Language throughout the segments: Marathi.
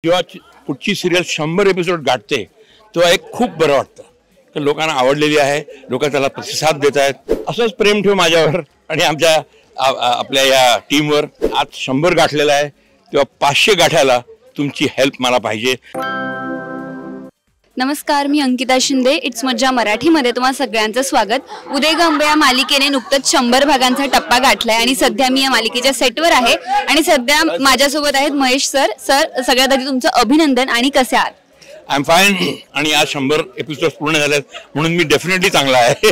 जेव्हा पुढची सिरियल 100 एपिसोड गाठते तेव्हा एक खूप बरं वाटतं की लोकांना आवडलेली आहे, लोक त्याला प्रतिसाद देत आहेत. असंच प्रेम ठेव माझ्यावर आणि आमच्या आपल्या या टीमवर. आज 100 गाठलेला आहे तेव्हा 500 गाठायला तुमची हेल्प मला पाहिजे. नमस्कार, मी अंकिता शिंदे. इट्स मज्जा मराठीमध्ये तुम्हा सगळ्यांचं स्वागत. उदय गंबे या मालिकेने नुकतंच 100 भागांचा टप्पा गाठलाय आणि सध्या मी या मालिकेच्या सेटवर आहे आणि सध्या माझ्यासोबत आहेत महेश सर. सर, सगळ्यात आधी तुमचं अभिनंदन आणि कसे आहात? I am fine. आणि आज 100 एपिसोड पूर्ण झालेत म्हणून मी डेफिनेटली चांगला आहे.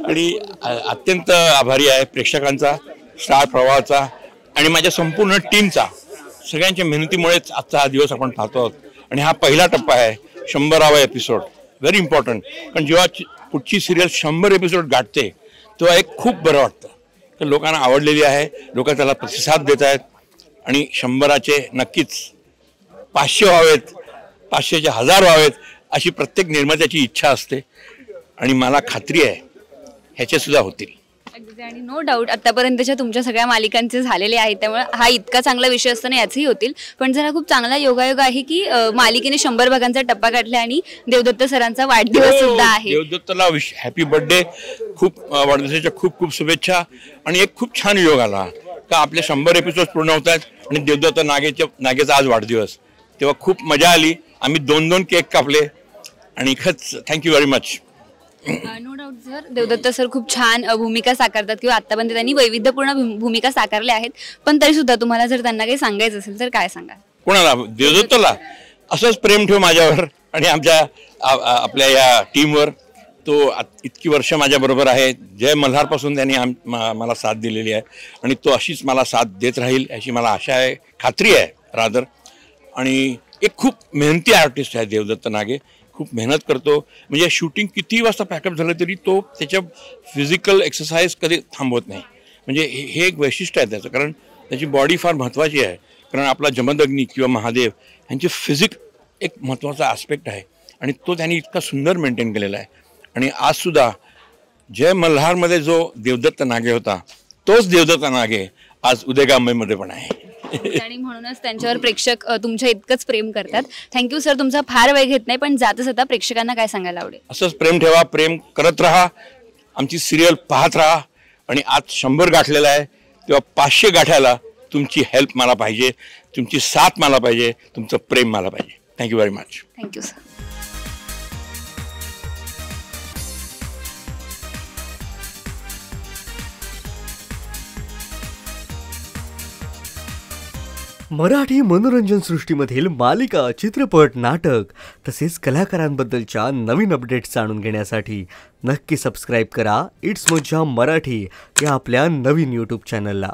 आणि अत्यंत आभारी आहे प्रेक्षकांचा, स्टार प्रवाहाचा आणि माझ्या संपूर्ण टीमचा. सगळ्यांच्या मेहनतीमुळेच आजचा हा दिवस आपण पाहतो आहोत. आणि हा पहिला टप्पा आहे 100वा एपिसोड. Very important. पण जेव्हा पुढची सिरियल 100 एपिसोड गाठते तेव्हा एक खूप बरं वाटतं की लोकांना आवडलेली आहे, लोक त्याला प्रतिसाद देत आहेत. आणि 100चे नक्कीच 500 व्हावेत, 500चे 1000 व्हावेत अशी प्रत्येक निर्मात्याची इच्छा असते आणि मला खात्री आहे ह्याचे सुद्धा होतील. आणि नो डाऊट आतापर्यंतच्या तुमच्या सगळ्या मालिकांचे झालेले आहेत, त्यामुळे हा इतका चांगला विषय असताना याचेही होतील. पण जरा खूप चांगला योगायोग आहे की मालिकेने 100 भागांचा टप्पा गाठला आणि देवदत्त सरांचा वाढदिवस सुद्धा आहे. देवदत्तला हॅपी बर्थडे. खूप वाढदिवसाच्या खूप खूप शुभेच्छा. आणि एक खूप छान योग आला का आपले 100 एपिसोड पूर्ण होत आहेत आणि देवदत्त नागेचा आज वाढदिवस. तेव्हा खूप मजा आली. आम्ही 2-2 केक कापले आणि खरंच thank you very much. No doubt sir, Devdatta sir खूप छान भूमिका साकारतात किंवा आतापर्यंत त्यांनी वैविध्यपूर्ण भूमिका साकारल्या आहेत. पण तरी सुद्धा तुम्हाला जर त्यांना काही सांगायचं असेल तर काय सांगा? कोणाला? देवदत्तला. असंच प्रेम ठेव माझ्यावर आणि आमच्या आपल्या या टीमवर. तो इतकी वर्ष माझ्याबरोबर आहे. जय मल्हारपासून त्यांनी मला साथ दिलेली आहे आणि तो अशीच मला साथ देत राहील अशी मला आशा आहे, खात्री आहे रादर. आणि एक खूप मेहनती आर्टिस्ट आहे देवदत्त नागे. खूप मेहनत करतो. म्हणजे शूटिंग किती वाजता पॅकअप झालं तरी तो त्याच्या फिजिकल एक्सरसाइज कधी थांबवत नाही. म्हणजे हे एक वैशिष्ट्य आहे त्याचं. कारण त्याची बॉडी फार महत्त्वाची आहे. कारण आपला जमदग्नी किंवा महादेव यांची फिजिक एक महत्त्वाचा आस्पेक्ट आहे आणि तो त्यांनी इतका सुंदर मेंटेन केलेला आहे. आणि आजसुद्धा जय मल्हारमध्ये जो देवदत्त नागे होता तोच देवदत्त नागे आज उदय गंबेमध्ये पण आहे. आणि म्हणूनच त्यांच्यावर प्रेक्षक तुमच्या इतकंच प्रेम करतात. Thank you sir. तुमचा फार वेळ घेत नाही, पण जाता जाता प्रेक्षकांना काय सांगायला आवडेल? असंच प्रेम ठेवा, प्रेम करत राहा, आमची सिरियल पाहत राहा. आणि आज 100 गाठलेला आहे तेव्हा 500 गाठायला तुमची हेल्प मला पाहिजे, तुमची साथ मला पाहिजे, तुमचं प्रेम मला पाहिजे. Thank you very much. Thank you sir. Marathi मनोरंजन सृष्टीमधील मालिका, चित्रपट, नाटक तसेच कलाकारांबद्दलच्या नवीन अपडेट्स जाणून घेण्यासाठी नक्की सबस्क्राईब करा इट्स मज्जा मराठी या आपल्या नवीन यूट्यूब चॅनलला.